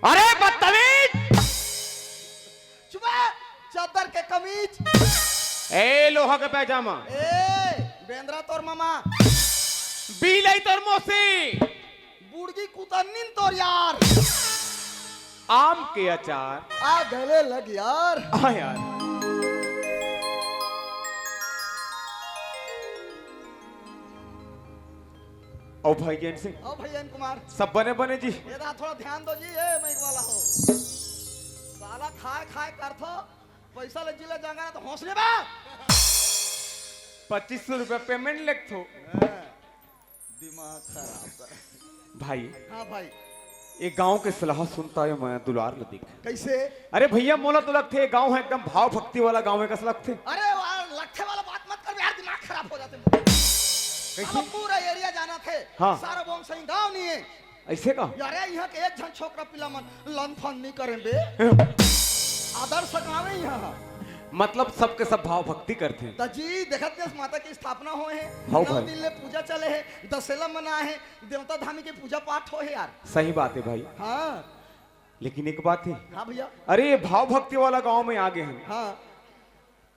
अरे बदतमीज! चादर के कमीज, ए लोहा का पैजामा, ए बेंद्रा तोर मामा, बीलाई तोर मौसी, बुड़गी कुतन्नीन तोर यार, आम के अचार, आ गले लग यार, आ यार। ओ भैयन सिंह, ओ भैयन कुमार, सब बने बने जी। ये थोड़ा ध्यान दो जी, ए मैं वाला हो, साला खाए खाए कर थो, पैसा ले जिले जाएगा ना तो हौसले बा। 2500 रुपया पेमेंट लिख थो। दिमाग खराब कर। भाई हाँ भाई एक गांव के सलाह सुनता है मैं दुलार लदिक। कैसे? अरे भैया मोला तो लगते गांव है एकदम भाव भक्ति वाला गांव है कस लगते। अरे वाह लट्ठे वाला बात मत कर यार, दिमाग खराब हो जाते हैं। कैसे? पूरा एरिया जाना थे। हाँ। सारा बोम सही गांव नहीं है ऐसे का? यार, यहाँ के एक जन छोकरा पिला मन लन फन नहीं करें बे। आदर्श गाँव है यहाँ। मतलब सबके सब भाव भक्ति करते हैं। तो जी देखत ने माता की स्थापना हो है, हाँ 9 भाई। दिन ले पूजा चले है, दशहरा मना है, देवता धामी के पूजा पाठ हो है यार। सही बात है भाई, हाँ लेकिन एक बात है। हाँ भैया। अरे ये भाव भक्ति वाला गांव में आगे हैं हाँ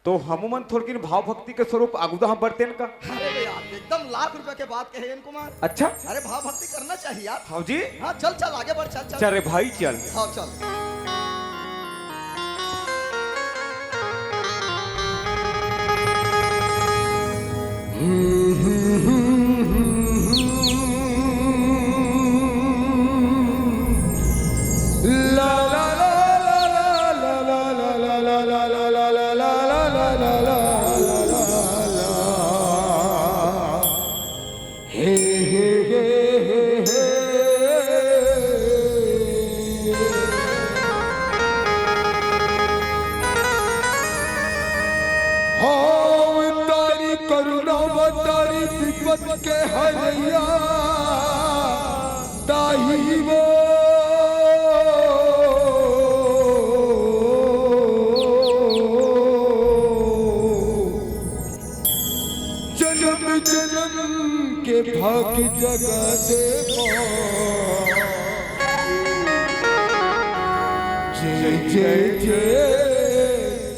तो हमूमन थोड़ी भाव भक्ति के स्वरूप आगुदा हम बढ़ते हैं का। अरे यार एकदम लाख रुपए के बात कहे कुमार। अच्छा अरे भाव भक्ति करना चाहिए यार। हाँ जी। हाँ चल चल आगे बढ़, चल चल। चल रे भाई चल। हाँ चल। के हरिया ताही वो जन्म जन्म के भाग जगा दे जय जय जय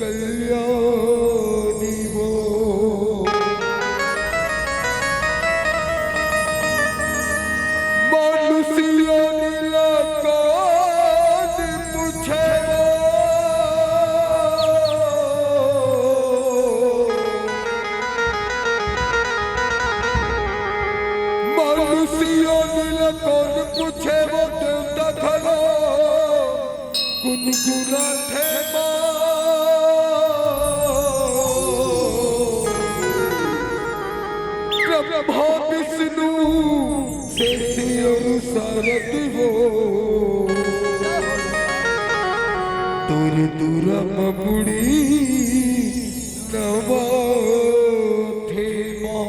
कल्याणी वो मनुष्यों नीला कौन पूछे मनुष्यों नीला कौन पूछे वो देवता खड़ो गुनगुना थे ब्रह्मा विष्णु से सरद वो तुर दुरम बुड़ी नवा थे माँ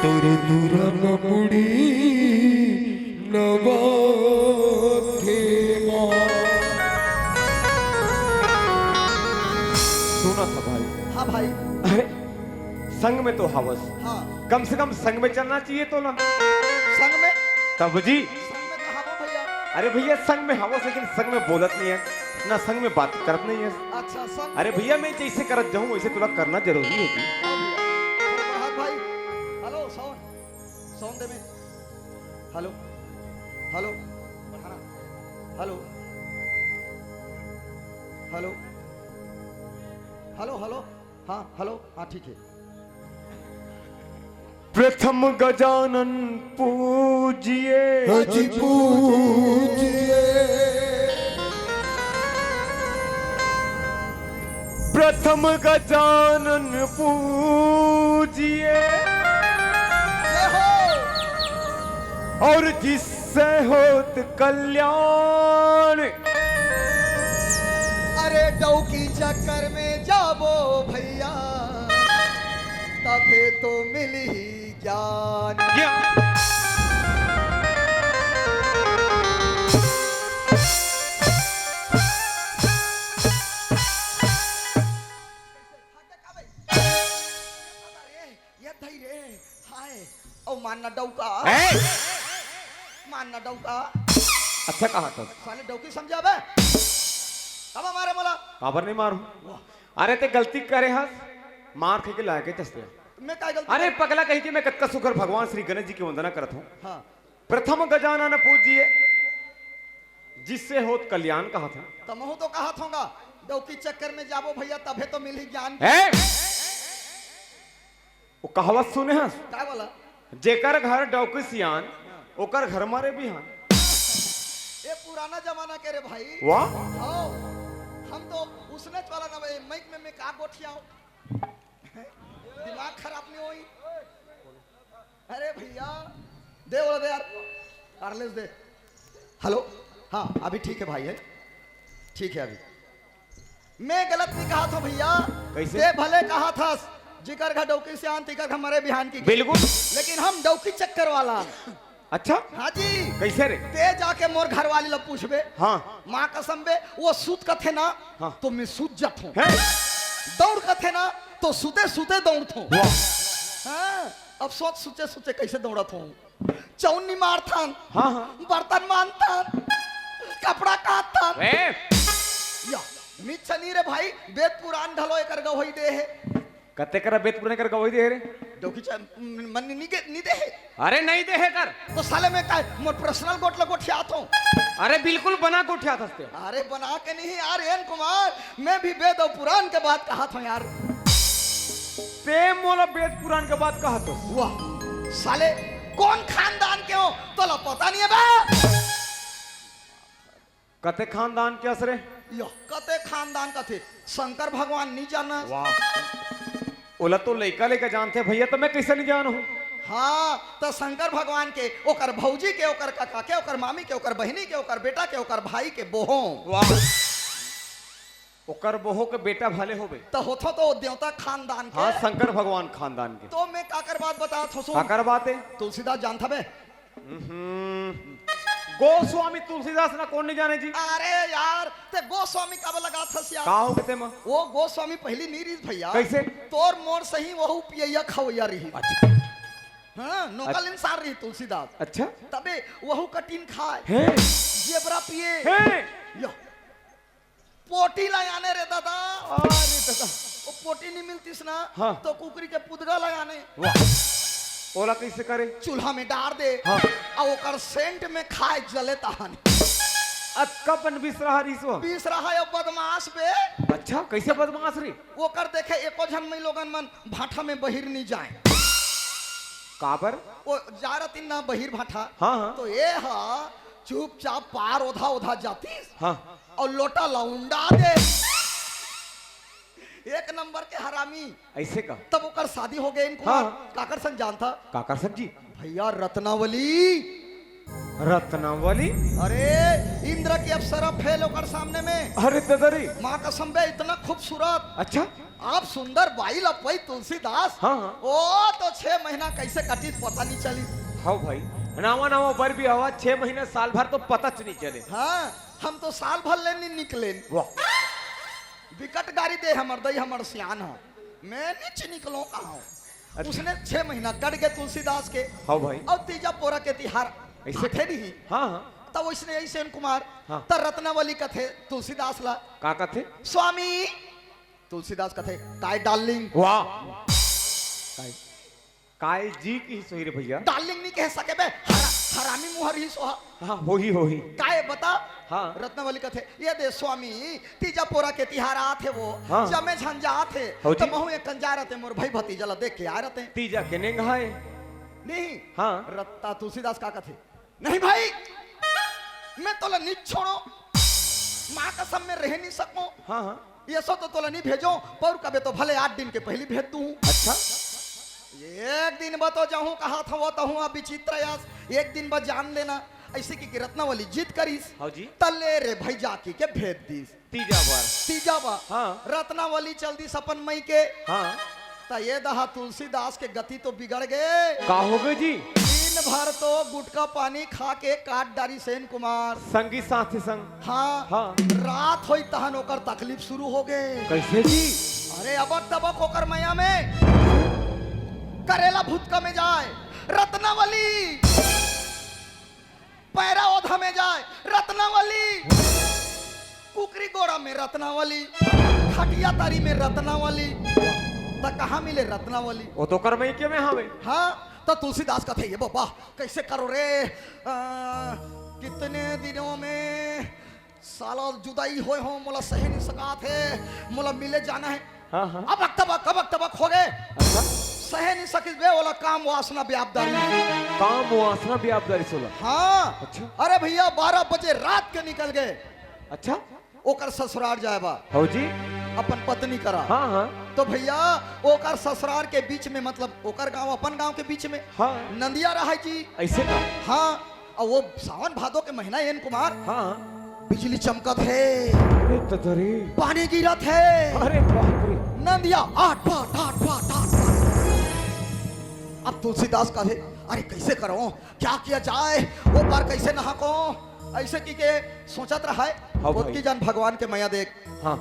तुर दुरम बुड़ी नवा थे माँ। सुना था भाई। हाँ भाई। अरे संग में तो हवस, हाँ कम से कम संग में चलना चाहिए तो ना। संग में? तब जी। संग में कहा वो भैया? अरे भैया संग में हवस लेकिन संग में बोलत नहीं है ना, संग में बात करत नहीं है। अच्छा संग। अरे भैया मैं जैसे करत जाऊं वैसे तुला करना जरूरी होगी। हाँ भैया। प्रभात भाई। हेलो साउंड साउंड दे में। हेलो हेलो बढ़ाना। हेलो हेलो हेलो हेलो हाँ हेलो हाँ ठीक है। प्रथम गजानन पूजिए हजी पूजिए प्रथम गजानन पूजिए जय हो। और जिससे होत कल्याण। अरे डौकी चक्कर में जाबो भैया तबे तो मिली ज्ञान। ये धैर्य हाय ओ मानना डौका मानना डौका। अच्छा कहा था साले डौकी समझा बे कब हमारे मोला खबर नहीं मारू। अरे ते गलती करे हस मार के लाए के चस्ते। मैं क्या गलती? अरे पगला कही कि मैं कत्का सुकर भगवान श्री गणेश जी की वंदना करत हूँ। हाँ प्रथम गजानन पूजिए जिससे होत कल्याण कहा था। तमहु तो कहा था डौकी चक्कर में जाबो भैया तबे तो मिली ज्ञान। वो कहावत सुने हस क्या बोला? जेकर घर डौकी सियान ओकर घर मारे बिहान। ये पुराना जमाना के रे भाई। वाह आओ हम तो उसने वाला ना भाई मैक में मैं का गोठियाओ दिमाग खराब नहीं होई। अरे भैया दे बोला दे यार, कार्लेस दे। हेलो, हाँ अभी ठीक है भाई, है ठीक है। अभी मैं गलत नहीं कहा था भैया, कैसे? दे भले कहा था जिकर घा डौकी से आन तिकर हमारे बिहान की, बिल्कुल। लेकिन हम डौकी चक्कर वाला। अच्छा हाँ जी, कैसे रे? ते जाके मोर घर वाली लो पूछबे, हाँ माँ कसम बे वो सूत कथे ना, हाँ। तो मैं सूत जात हूँ, है दौड़ कथे ना तो सूते सूते दौड़त हूँ। वाह हाँ, अब सोच सूते सूते कैसे दौड़त हूँ, चौनी मारथन, हाँ हाँ बर्तन मानथन, कपड़ा काटथन। ए या मिच्छा नहीं रे भाई, वेद पुराण ढलो एकर गवई दे है, कते करा बेत पुरने कर गवई दे रे? डोकी चा मन नहीं दे है, अरे नहीं दे है कर। तो साले में का मोर पर्सनल गोट लगोठियात हूँ। अरे बिल्कुल बना को उठा थस्ते। अरे बना के नहीं यार एन कुमार, मैं भी वेद और पुराण के बात कहा था यार। ते मोला वेद पुराण के बात कहा तो। वाह साले कौन खानदान के हो तो ला पता नहीं है बा। कते खानदान के असरे? यो कते खानदान का थे, शंकर भगवान नहीं जाना। वाह ओला तो लइका लेके जानते भैया, तो मैं कैसे नहीं जानू? हाँ तो शंकर भगवान के, ओकर भौजी के, ओकर काका के, ओकर मामी के, ओकर बहनी के, ओकर बेटा के, ओकर भाई के बोहो। वाह ओकर बोहो के बेटा भले होबे तो होथो तो देवता खानदान के। हाँ शंकर भगवान खानदान के। तो मैं काकर बात बता थो सो, काकर बात है? तुलसीदास जानता बे? गोस्वामी तुलसीदास ना कौन नहीं जाने जी? अरे यार ते गोस्वामी का लगा था सिया, का हो गते म? वो गोस्वामी पहली नहीं रही भैया। कैसे? तोर मोर सही वहु पियैया खवैया रही। अच्छा हाँ नोकल इंसान रही तुलसीदास। अच्छा तबे वहु कटीन खाए, है जेबरा पिए, है यो पोटी लगाने रे दादा। अरे दादा वो पोटी नहीं मिलतीस ना, हाँ। तो कुकरी के पुदगा लगाने, वाह ओला कैसे करे? चूल्हा में डाल दे, हाँ। और ओकर सेंट में खाए जले तहान। अक्कापन बिसरा रिसो। बीस रहा है बदमाश पे। अच्छा कैसे बदमाश रे? वो कर देखे एको झन में लोगन मन भाठा में बहिर नहीं जाए, काबर? वो जा रती ना बहिर भाठा। हाँ हाँ तो ये हा चुपचाप पार ओधा ओधा जाती हाँ और लोटा लौंडा दे, एक नंबर के हरामी। ऐसे का? तब ओकर शादी हो गई इनको। हाँ। काकर सन जानता काकर सब जी? भैया रत्नावली। रत्नावली? अरे इंद्र की अप्सरा फेल ओकर सामने में। अरे दादा रे। माँ कसम बे इतना खूबसूरत, अच्छा आप सुंदर बाई लपई तुलसीदास। हाँ हाँ ओ तो 6 महीना कैसे कटी पता नहीं चली। हाँ भाई नावा नावा बर भी हवा 6 महीने साल भर तो पता नहीं चले। हाँ हम तो साल भर ले नहीं निकले। वाह विकट गाड़ी दे हमर दई हमर सियान हो, मैं नीचे निकलो कहा। अच्छा। उसने 6 महीना कट गए तुलसीदास के। हाँ भाई और तीजा पोरा के तिहार ऐसे थे नहीं। हाँ हाँ तब उसने ऐसे कुमार हाँ। त रत्नावली कथे तुलसीदास ला का कथे? स्वामी तुलसीदास कथे काय डार्लिंग। वाह काय काय जी की सोई रे भैया। डार्लिंग नहीं कह सके बे, हरामी मुहर ही सोहा। हाँ हो ही काय बता। हाँ रत्नावली कथे ये दे स्वामी तीजा पोरा के तिहार आथे वो। हाँ। जमे झंझा थे हो तो जी। महु एक कंजा रहते मोर भाई भतीजा ला देख के आ रहते तीजा के नेंगाए। नहीं। हाँ रत्ता तुलसीदास का कथे नहीं भाई मैं तोला नहीं छोड़ो, माँ कसम में रह नहीं सकूं। हाँ हाँ ये सो तो तोला नहीं भेजो, पर कबे तो भले 8 दिन के पहले भेज दूं। अच्छा एक दिन बतो जाऊं कहा था वो तो हूं अब विचित्र यास, एक दिन बाद जान लेना। ऐसे की रत्नावली जीत करीस हाँ जी तले रे भाई जाकी के भेज दीस। तीजा बार तीजा बा हाँ रत्नावली चल दी सपन मई के। हाँ ता ये दहा तुलसीदास के गति तो बिगड़ गए। का हो गए जी? दिन भर तो गुटका पानी खा के काट डारी सेन कुमार। संगी साथी संग। हाँ हाँ। रात होई तहन ओकर तकलीफ शुरू हो गए। कैसे जी? अरे अबक तबक होकर मैया में करेला भूतका में जाए रत्नावली, पैरा ओधा में जाए रत्नावली, कुकरी गोड़ा में रत्नावली, खटिया तारी में रत्नावली। तो कहाँ मिले रत्नावली? वो तो कर मई के में हवे। हाँ तो तुलसीदास का थे ये बाबा कैसे करो रे, कितने दिनों में साला जुदाई होए हो, मोला सही नहीं सका थे, मोला मिले जाना है। हाँ हाँ अब तबक हो गए, अच्छा सहे नहीं सकिस बे वाला काम वासना व्यापदारी। काम वासना भी आप दारी सोला। हाँ अच्छा। अरे भैया 12 बजे रात के निकल गए। अच्छा ओकर ससुराल जाएबा हो जी अपन पत्नी करा। हाँ हाँ तो तो भैया ओकर ससुराल के बीच में, मतलब ओकर गांव अपन गांव के बीच में हाँ नंदिया रहा जी। ऐसे का हाँ, और वो सावन भादो के महीना एन कुमार, हाँ बिजली चमकत है, अरे तदरे पानी गिरत है, अरे बाप रे नंदिया आठ पाट आठ पाट आठ पाट। अब तुलसीदास कहे अरे कैसे करो, क्या किया जाए, वो पार कैसे नहा को, ऐसे की के सोचत रहा है। हाँ खुद भाई। की जान भगवान के मैया देख, हाँ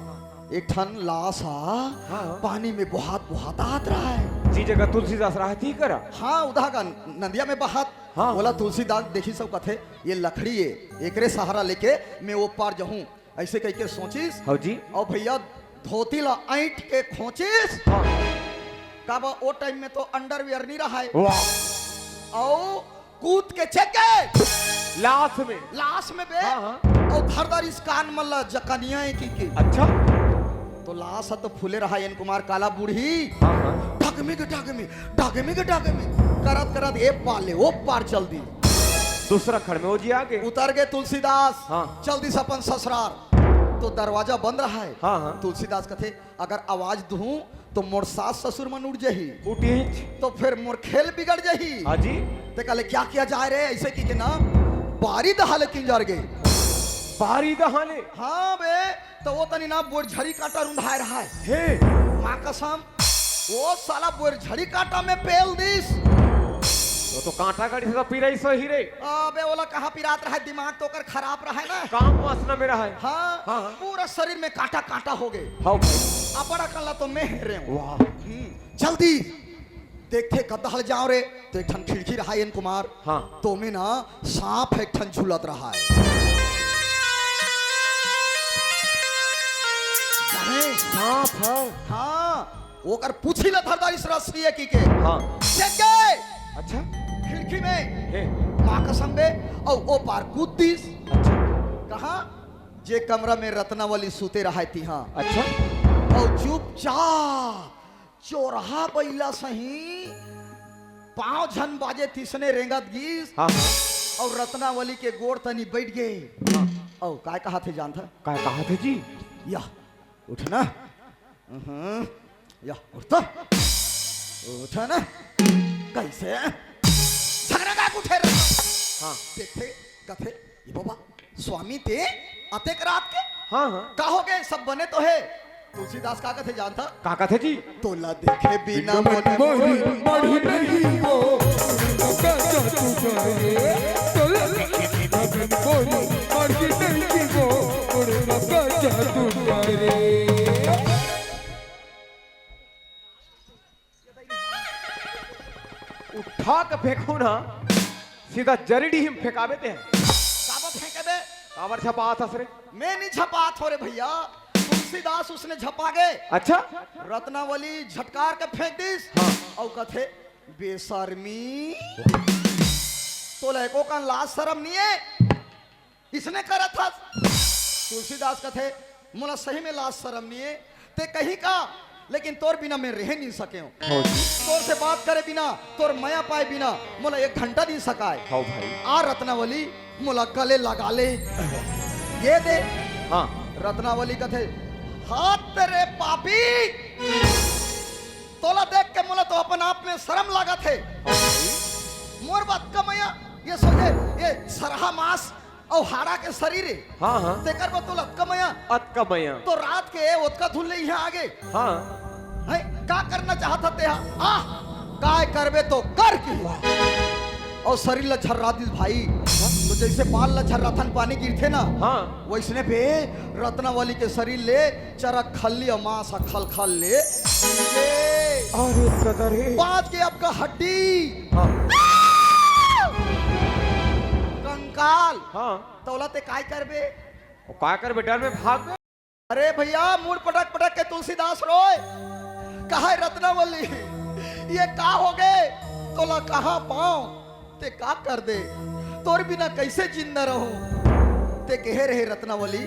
एक ठन लाश हाँ। पानी में बहुत बहुत आत रहा है। जी जगह तुलसीदास राहती करा। हाँ उधा का नदिया में बहात। हाँ। बोला तुलसीदास देखी सब कथे ये लकड़ी है, एकरे सहारा लेके मैं वो पार जाऊं, ऐसे कह के सोचिस। हाँ जी और भैया धोती ला ऐंठ के खोचिस। हाँ का बा वो टाइम में तो अंडरवियर नहीं रहा है, वाह और कूद के चेके लाश में लाश में बे, हाँ, हाँ। और धरधर इस कान मल्ला जकनिया की अच्छा तो लाश तो फूले रहा एन कुमार काला बूढ़ी। हाँ हाँ डागमे के डागमे डागमे के डागमे करत करत ए पाले वो पार चल दी। दूसरा खड़ में वो जी आगे उतर गए तुलसीदास। हाँ। चल दी सपन ससुराल, तो दरवाजा बंद रहा है। हाँ हाँ तुलसीदास कथे अगर आवाज दूं तो मोर सास ससुर मन उड़ जही, उठीच तो फिर मोर खेल बिगड़ जही। हाँ जी ते कहले क्या किया जाए रे, ऐसे की के ना बारी दहाले किंजर गए। बारी दहाने हाँ बे, तो वो तनी ना बोर झड़ी काटा रुंधाए रहा है। हे माँ कसम वो साला बोर झड़ी काटा में पेल दिस। तो कांटा गाड़ी से तो पीरा सही रे अबे ओला कहाँ पिरात रहा है, दिमाग तो कर खराब रहा है ना। काम वासना मेरा है। हाँ, हाँ। पूरा शरीर में कांटा कांटा हो गए। हाँ भाई अपना कल्ला तो मैं रहे हूँ। वाह जल्दी देखे कदहल जाओ रे, तो एक ठन खिड़की रहा है एन कुमार। हाँ तो में ना सांप एक ठन झूलत रहा है। जाने सांप है हाँ ओकर पूछी ला धरदारी रस्सी की के। हाँ चेक गए अच्छा खिड़की में हे माँ कसम बे, और वो पार कूद दिस। अच्छा कहा जे कमरा में रत्नावली सूते रहा थी। हाँ अच्छा और चुपचाप चोरहा बैला सही पांव झन बाजे तीसने रेंगत गीस, हाँ हाँ और रत्नावली के गोड़ तनी बैठ गए। हाँ और काय कहा थे जानता, क्या कहा थे जी या उठना, या उठता उठना कैसे झगड़ा का उठे रहा। हाँ देखते कथे ये बाबा स्वामी ते अतेक रात के हाँ हाँ का हो गए, सब बने तो है। तुलसीदास का कथे जानता, क्या कहा थे जी तोला देखे बिना मन मोने मोरी मढ़ी नहीं वो का जादू करे तोला मन मोरी मढ़ी नहीं वो उड़ना का जादू करे। उठा के फेंकू ना सीधा जरीडी हिम फेंकावे थे काबा फेंके बे, कावर छपा था सरे मैं नहीं झपा थोड़े भैया, तुलसीदास उसने झपा गए। अच्छा रत्नावली झटकार के फेंक दिस। हाँ। और कथे बेशर्मी तो लहको का लाज शर्म नहीं है, इसने करा था। तुलसीदास कथे मोला सही में लाज शर्म नहीं है, ते कहीं का लेकिन तोर बिना मैं रह नहीं सके हूँ। हाँ जी तोर से बात करे बिना, तोर माया पाए बिना मोला एक घंटा नहीं सकाए। हाँ भाई आ रत्नावली मोला गले लगा ले, ये दे। हाँ रत्नावली कथे हाथ तेरे पापी, तोला देख के मोला तो अपन आप में शर्म लगा थे। मोर बात का मैया ये सोचे ये सरहा मांस और हाड़ा के शरीर है। हाँ हाँ तेकर बा तोला का मैया अत का मैया तो रात के उतका धुल ले यहाँ आगे हाँ है का करना चाहता ते आ काय करबे तो कर की, और शरीर ला झर्रा दिस भाई। तो जैसे बाल ला झर्रा थन पानी गिरथे ना, हाँ वैसने पे रत्नावली के शरीर ले चरक खल्ली और मांस खल खल ले अरे कदर है पांच के आपका हड्डी हाँ कंकाल हाँ तौला ते काय करबे। और क्या कर बेटा में भाग गए अरे भैया मूड पटक पटक के तुलसीदास रोए, कहा रत्नावली ये का हो गए, तोला कहा पाओ ते का कर दे, तोर बिना कैसे जिंदा रहूं। ते कहे रहे रत्नावली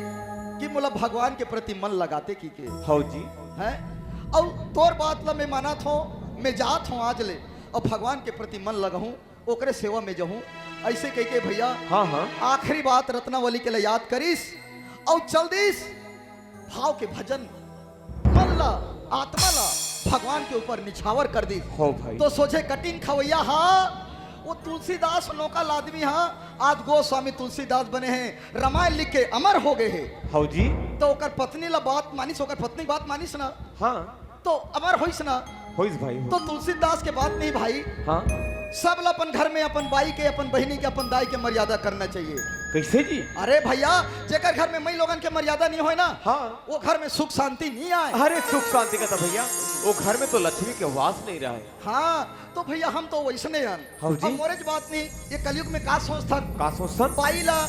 कि मोला भगवान के प्रति मन लगाते की के हाँ जी है, और तोर बात ला मैं माना थो, मैं जात हूँ आज ले, और भगवान के प्रति मन लगाऊं, ओकरे सेवा में जाऊं। ऐसे कह के भैया हाँ हाँ आखिरी बात रत्नावली के लिए याद करिस और चल दिस भाव के भजन मन ला आत्मा ला भगवान के ऊपर निछावर कर दी। हो भाई। तो सोचे कटिंग खवैया हाँ वो तुलसीदास लोकल आदमी हाँ आज गोस्वामी तुलसीदास बने हैं, रामायण लिख के अमर हो गए हैं। हो जी। तो ओकर पत्नी ला बात मानिस, ओकर पत्नी बात मानिस ना, हाँ तो अमर होइस ना। होइस भाई तो तुलसीदास के बात नहीं भाई, हाँ सब ला अपन घर में अपन बाई के, अपन बहिनी के, अपन दाई के मर्यादा करना चाहिए। कैसे जी? अरे भैया जेकर घर में मई लोगन के मर्यादा नहीं होए ना, हाँ वो घर में सुख शांति नहीं आए। अरे सुख शांति का था भैया, वो घर में तो लक्ष्मी के वास नहीं रहा है। हाँ तो भैया हम तो वैसने हन। हाँ जी। अब मोरे बात नहीं, ये कलयुग में का सोचथन, का सोचथन? बाई ला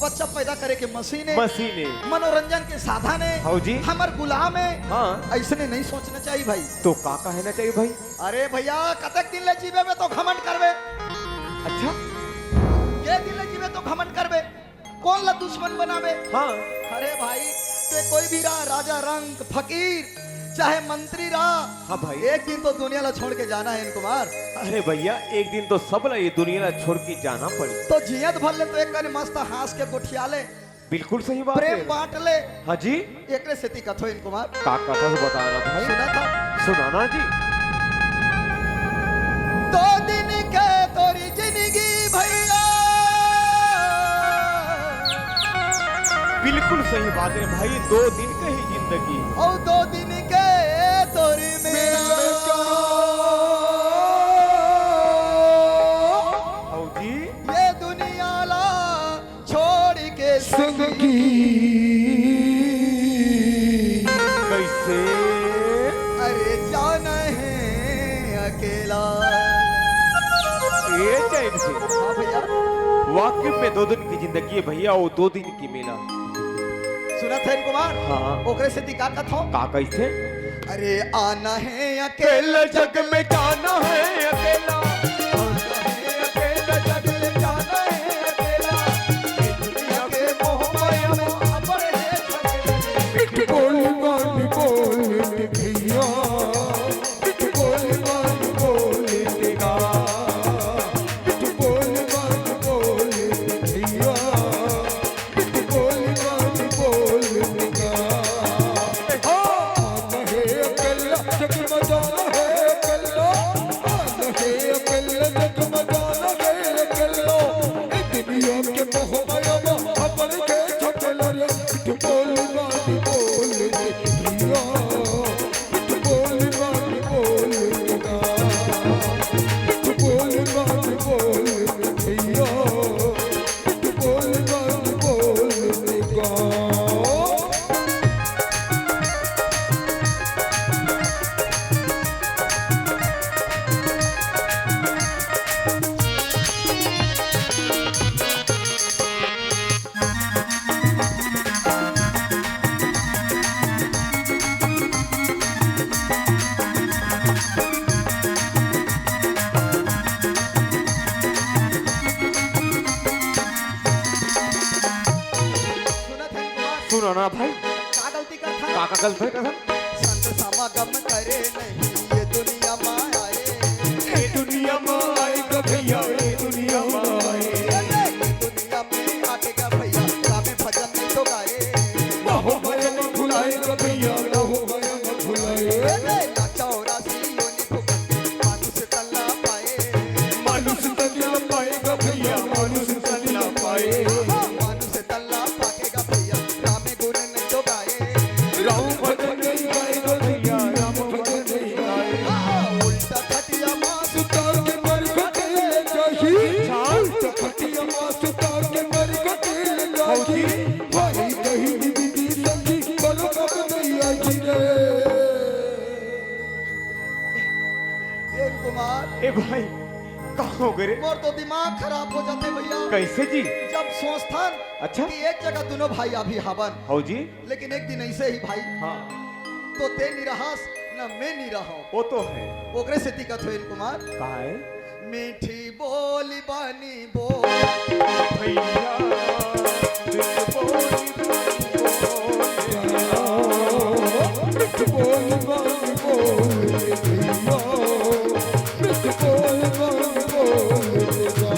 बच्चा पैदा करे के मशीन है, मशीन है, मनोरंजन के साधन है। हाँ जी। हमर गुलाम है। हाँ ऐसने नहीं सोचना चाहिए भाई। तो का कहना चाहिए भाई? अरे भैया कतक दिन ले जीवे में तो घमंड करबे। अच्छा के दिन ले जीवे तो घमंड करबे, कौन ला दुश्मन बनावे। हाँ अरे भाई ते कोई भी रहा, राजा रंग फकीर चाहे मंत्री रहा, हाँ भाई। एक दिन तो दुनिया ला छोड़ के जाना है इनको कुमार। अरे भैया एक दिन तो सब ला ये दुनिया ला छोड़ के जाना पड़ी। तो जियत भर ले तो एक कने मस्त हंस के गोठिया ले, बिल्कुल सही बात प्रेम है। बांट ले। हाँ जी। एकरे सेती कथो इन कुमार का कथा से बताना भाई? सुना था। सुनाना जी। दो दिन के तोरी जिंदगी भैया, बिल्कुल सही बात है भाई, 2 दिन का ही जिंदगी। और 2 दिन के तोरी मेरा आओ जी। ये दुनिया ला छोड़ के संगी कैसे? अरे जाना है अकेला। ये टाइम से हाँ भैया वाकई में 2 दिन की जिंदगी है भैया, वो 2 दिन की मेला। सुना था इन कुमार। हाँ ओकरे से दिखा कथो। का कैसे? अरे आना है अकेला अकेला जग में जाना है अकेला, आना है अकेला जग में जाना है अकेला, ये दुनिया के मोह माया में अमर है छकेला। बोल मान बोल भैया, बोल मान बोल देगा, बोल मान बोल भैया, बोल मान बोल देगा। आना है अकेला जग में जाना है अकेला, आना है अकेला जग में जाना है अकेला, ए दुनिया के मोह माया में अपन के छकेला रे। बोल मान बोल भैया, बोल मान बोल देगा, बोल मान बोल भैया, बोल मान बोल देगा। सुना था इन कुमार। सुनो ना भाई, का गलती कर था। का गलत है कथा? संत समागम करे नहीं ये दुनिया माए, ये दुनिया में आएगा भैया, ये दुनिया में आएगा। ये दुनिया में आके का भैया रामे भजन नहीं तो गाए। बाहो भयम भुलाएगा भैया, बाहो भयम भुलाए, नाचाओ रासी योनि फुकन मानुष तल्ला पाए। मानुष तनिया पाएगा भैया, मानुष तनिया पाए। मानुष तल्ला पाकेगा भैया रामे गुण नहीं तो गाए। राम भजन नहीं गाएगा भैया, राम भजन नहीं गाए। उल्टा खटिया मास सुता के मर कटे जाही, उल्टा खटिया मां सुता के मर कटे जाही। भाई कहीं विधि संगी बलो कब नहीं आई रे। ए कुमार ए भाई कहाँ हो गए रे? मोर तो दिमाग खराब हो जाते भैया। कैसे जी? जब सोचथन अच्छा। कि एक जगह दोनों भाई अभी हवन, हो जी। लेकिन एक दिन ऐसे ही भाई हाँ तो ते निरहास न मैं निरहो। वो तो है। ओकरे से दिक्कत हो इन कुमार। कहा है मीठी बोली बानी बोल भैया, दिल बोली बोल मान बोल भैया, बोल मान बोल देगा।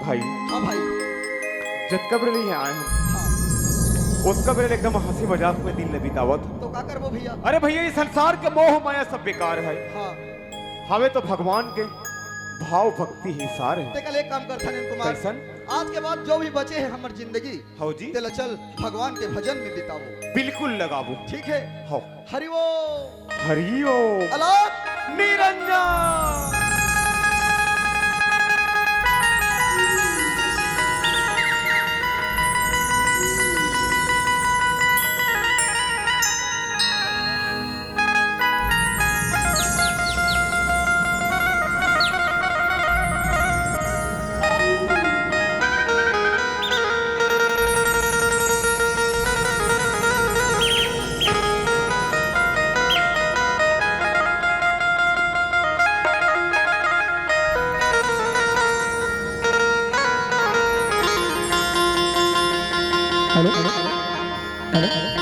भाई हाँ भाई। जितका बेरे लिए आए हम हाँ उसका बेरे एकदम हंसी मजाक में दिन न बितावत। तो का करबो भैया? अरे भैया ये संसार के मोह माया सब बेकार है, हाँ हमें तो भगवान के भाव भक्ति ही सार है। ते कल एक काम कर थनेन कुमार, कैसन? आज के बाद जो भी बचे है हमार जिंदगी हो जी तेला चल भगवान के भजन में बिताओ। बिल्कुल लगाबू। ठीक है? हो हरि वो हरिओ अलग निरंजन। Hello hello hello